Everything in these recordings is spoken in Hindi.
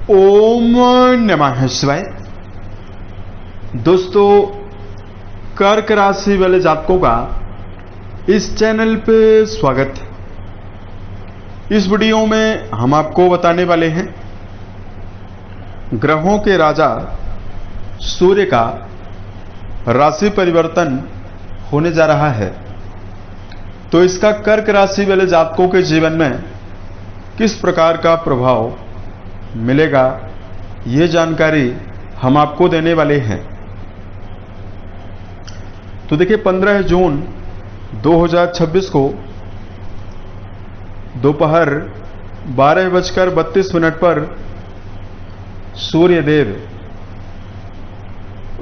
ओम नमः शिवाय। दोस्तों, कर्क राशि वाले जातकों का इस चैनल पे स्वागत है। इस वीडियो में हम आपको बताने वाले हैं ग्रहों के राजा सूर्य का राशि परिवर्तन होने जा रहा है, तो इसका कर्क राशि वाले जातकों के जीवन में किस प्रकार का प्रभाव मिलेगा, ये जानकारी हम आपको देने वाले हैं। तो देखिए, 15 जून 2026 को दोपहर 12:32 पर सूर्य देव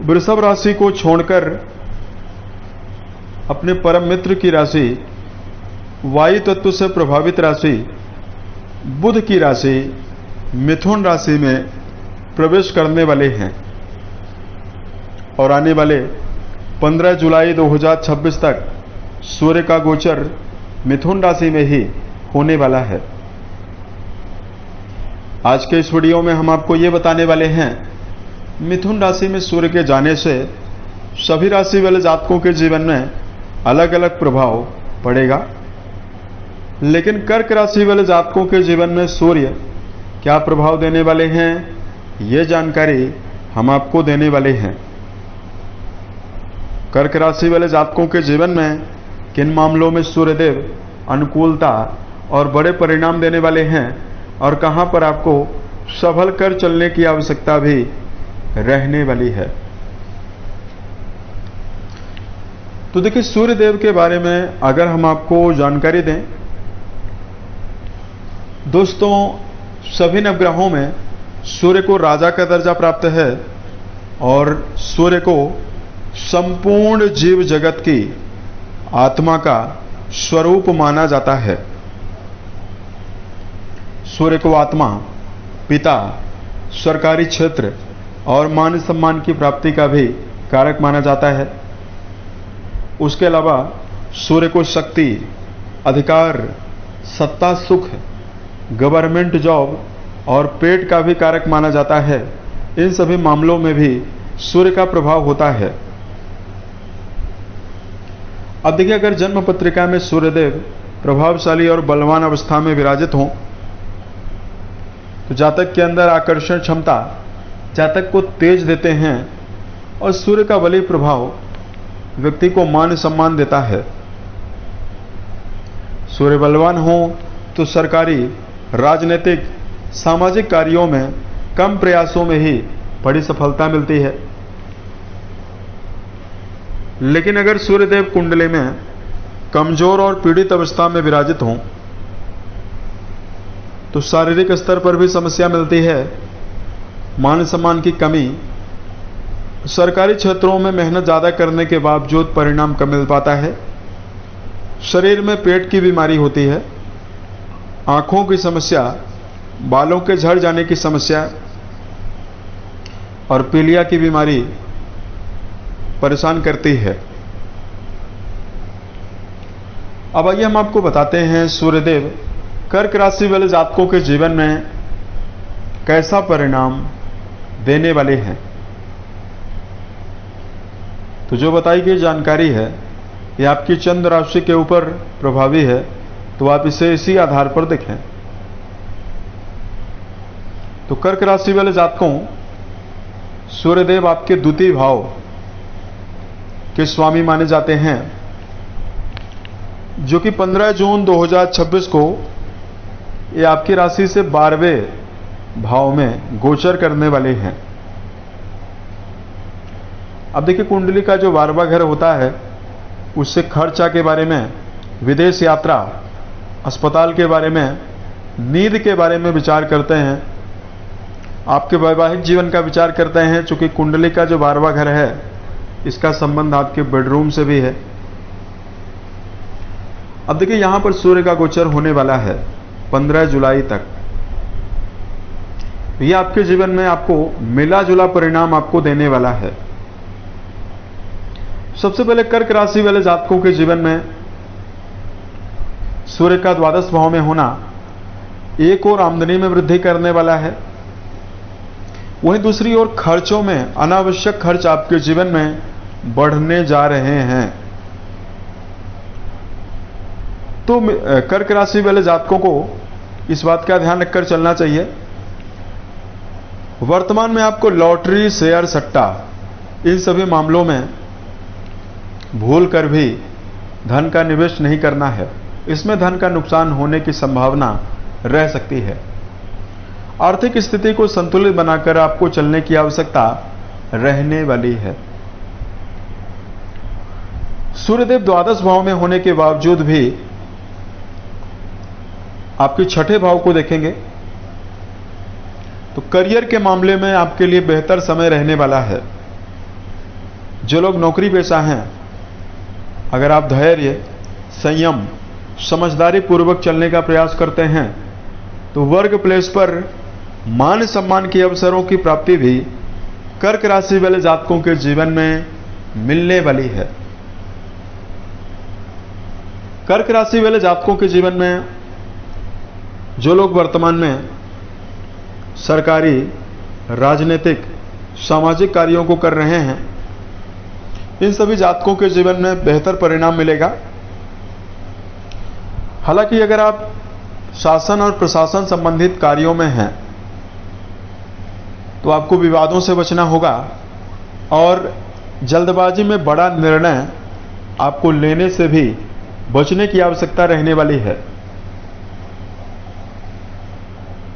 वृषभ राशि को छोड़कर अपने परम मित्र की राशि वायु तत्व से प्रभावित राशि बुध की राशि मिथुन राशि में प्रवेश करने वाले हैं और आने वाले 15 जुलाई 2026 तक सूर्य का गोचर मिथुन राशि में ही होने वाला है। आज के इस वीडियो में हम आपको ये बताने वाले हैं मिथुन राशि में सूर्य के जाने से सभी राशि वाले जातकों के जीवन में अलग अलग प्रभाव पड़ेगा, लेकिन कर्क राशि वाले जातकों के जीवन में सूर्य क्या प्रभाव देने वाले हैं, ये जानकारी हम आपको देने वाले हैं। कर्क राशि वाले जातकों के जीवन में किन मामलों में सूर्यदेव अनुकूलता और बड़े परिणाम देने वाले हैं और कहां पर आपको सफल कर चलने की आवश्यकता भी रहने वाली है। तो देखिए, सूर्यदेव के बारे में अगर हम आपको जानकारी दें, दोस्तों सभी नवग्रहों में सूर्य को राजा का दर्जा प्राप्त है और सूर्य को संपूर्ण जीव जगत की आत्मा का स्वरूप माना जाता है। सूर्य को आत्मा, पिता, सरकारी क्षेत्र और मान सम्मान की प्राप्ति का भी कारक माना जाता है। उसके अलावा सूर्य को शक्ति, अधिकार, सत्ता, सुख, गवर्नमेंट जॉब और पेट का भी कारक माना जाता है। इन सभी मामलों में भी सूर्य का प्रभाव होता है। अब देखिए, अगर जन्म पत्रिका में सूर्यदेव प्रभावशाली और बलवान अवस्था में विराजित हों तो जातक के अंदर आकर्षण क्षमता जातक को तेज देते हैं और सूर्य का बली प्रभाव व्यक्ति को मान सम्मान देता है। सूर्य बलवान हो तो सरकारी, राजनीतिक, सामाजिक कार्यों में कम प्रयासों में ही बड़ी सफलता मिलती है। लेकिन अगर सूर्यदेव कुंडली में कमजोर और पीड़ित अवस्था में विराजित हों तो शारीरिक स्तर पर भी समस्या मिलती है, मान सम्मान की कमी, सरकारी क्षेत्रों में मेहनत ज्यादा करने के बावजूद परिणाम कम मिल पाता है, शरीर में पेट की बीमारी होती है, आंखों की समस्या, बालों के झड़ जाने की समस्या और पीलिया की बीमारी परेशान करती है। अब आइए हम आपको बताते हैं सूर्यदेव कर्क राशि वाले जातकों के जीवन में कैसा परिणाम देने वाले हैं। तो जो बताई गई जानकारी है ये आपकी चंद्र राशि के ऊपर प्रभावी है, तो आप इसे इसी आधार पर देखें। तो कर्क राशि वाले जातकों, सूर्यदेव आपके द्वितीय भाव के स्वामी माने जाते हैं, जो कि 15 जून 2026 को ये आपकी राशि से 12वें भाव में गोचर करने वाले हैं। अब देखिए, कुंडली का जो 12वां घर होता है उससे खर्चा के बारे में, विदेश यात्रा, अस्पताल के बारे में, नींद के बारे में विचार करते हैं, आपके वैवाहिक जीवन का विचार करते हैं। चूंकि कुंडली का जो 12वां घर है इसका संबंध आपके बेडरूम से भी है। अब देखिए, यहां पर सूर्य का गोचर होने वाला है 15 जुलाई तक। ये आपके जीवन में आपको मिला जुला परिणाम आपको देने वाला है। सबसे पहले कर्क राशि वाले जातकों के जीवन में सूर्य का द्वादश भाव में होना एक और आमदनी में वृद्धि करने वाला है। वहीं दूसरी ओर खर्चों में अनावश्यक खर्च आपके जीवन में बढ़ने जा रहे हैं। तो कर्क राशि वाले जातकों को इस बात का ध्यान रखकर चलना चाहिए। वर्तमान में आपको लॉटरी, शेयर, सट्टा, इन सभी मामलों में भूल कर भी धन का निवेश नहीं करना है। इसमें धन का नुकसान होने की संभावना रह सकती है। आर्थिक स्थिति को संतुलित बनाकर आपको चलने की आवश्यकता रहने वाली है। सूर्यदेव द्वादश भाव में होने के बावजूद भी आपके छठे भाव को देखेंगे तो करियर के मामले में आपके लिए बेहतर समय रहने वाला है। जो लोग नौकरी पेशा हैं, अगर आप धैर्य, संयम, समझदारी पूर्वक चलने का प्रयास करते हैं तो वर्क प्लेस पर मान सम्मान के अवसरों की प्राप्ति भी कर्क राशि वाले जातकों के जीवन में मिलने वाली है। कर्क राशि वाले जातकों के जीवन में जो लोग वर्तमान में सरकारी, राजनीतिक, सामाजिक कार्यों को कर रहे हैं, इन सभी जातकों के जीवन में बेहतर परिणाम मिलेगा। हालांकि अगर आप शासन और प्रशासन संबंधित कार्यों में हैं तो आपको विवादों से बचना होगा और जल्दबाजी में बड़ा निर्णय आपको लेने से भी बचने की आवश्यकता रहने वाली है।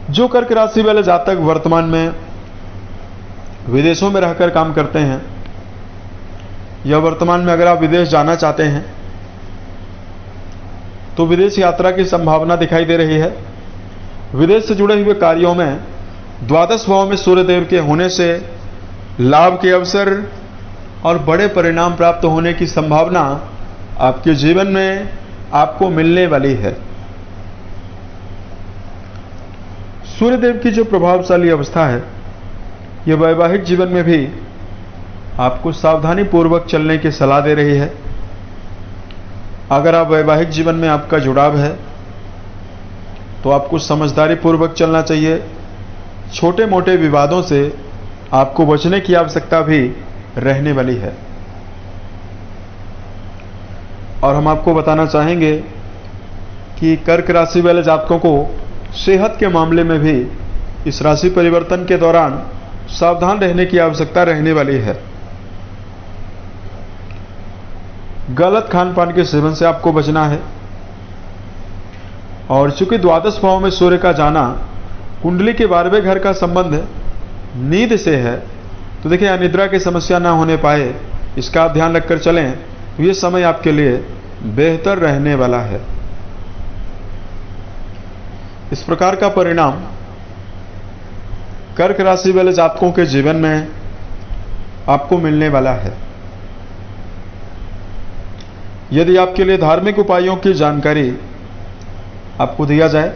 जो कर्क राशि वाले जातक वर्तमान में विदेशों में रहकर काम करते हैं या वर्तमान में अगर आप विदेश जाना चाहते हैं तो विदेश यात्रा की संभावना दिखाई दे रही है। विदेश से जुड़े हुए कार्यों में द्वादश भाव में सूर्यदेव के होने से लाभ के अवसर और बड़े परिणाम प्राप्त होने की संभावना आपके जीवन में आपको मिलने वाली है। सूर्यदेव की जो प्रभावशाली अवस्था है, यह वैवाहिक जीवन में भी आपको सावधानी पूर्वक चलने की सलाह दे रही है। अगर आप वैवाहिक जीवन में आपका जुड़ाव है तो आपको समझदारी पूर्वक चलना चाहिए। छोटे मोटे विवादों से आपको बचने की आवश्यकता भी रहने वाली है। और हम आपको बताना चाहेंगे कि कर्क राशि वाले जातकों को सेहत के मामले में भी इस राशि परिवर्तन के दौरान सावधान रहने की आवश्यकता रहने वाली है। गलत खान पान के सेवन से आपको बचना है। और चूंकि द्वादश भाव में सूर्य का जाना कुंडली के 12वें घर का संबंध नींद से है, तो देखिए अनिद्रा की समस्या ना होने पाए, इसका आप ध्यान रखकर चलें तो ये समय आपके लिए बेहतर रहने वाला है। इस प्रकार का परिणाम कर्क राशि वाले जातकों के जीवन में आपको मिलने वाला है। यदि आपके लिए धार्मिक उपायों की जानकारी आपको दिया जाए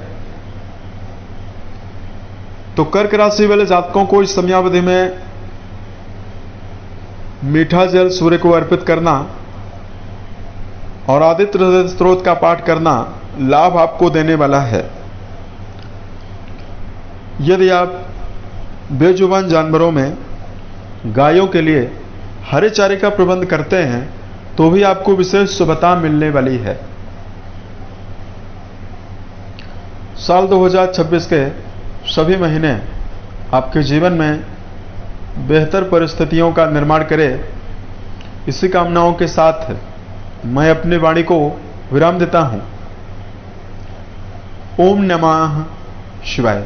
तो कर्क राशि वाले जातकों को इस समयावधि में मीठा जल सूर्य को अर्पित करना और आदित्य हृदय स्तोत्र का पाठ करना लाभ आपको देने वाला है। यदि आप बेजुबान जानवरों में गायों के लिए हरे चारे का प्रबंध करते हैं तो भी आपको विशेष शुभता मिलने वाली है। साल 2026 के सभी महीने आपके जीवन में बेहतर परिस्थितियों का निर्माण करे, इसी कामनाओं के साथ मैं अपनी वाणी को विराम देता हूं। ओम नमः शिवाय।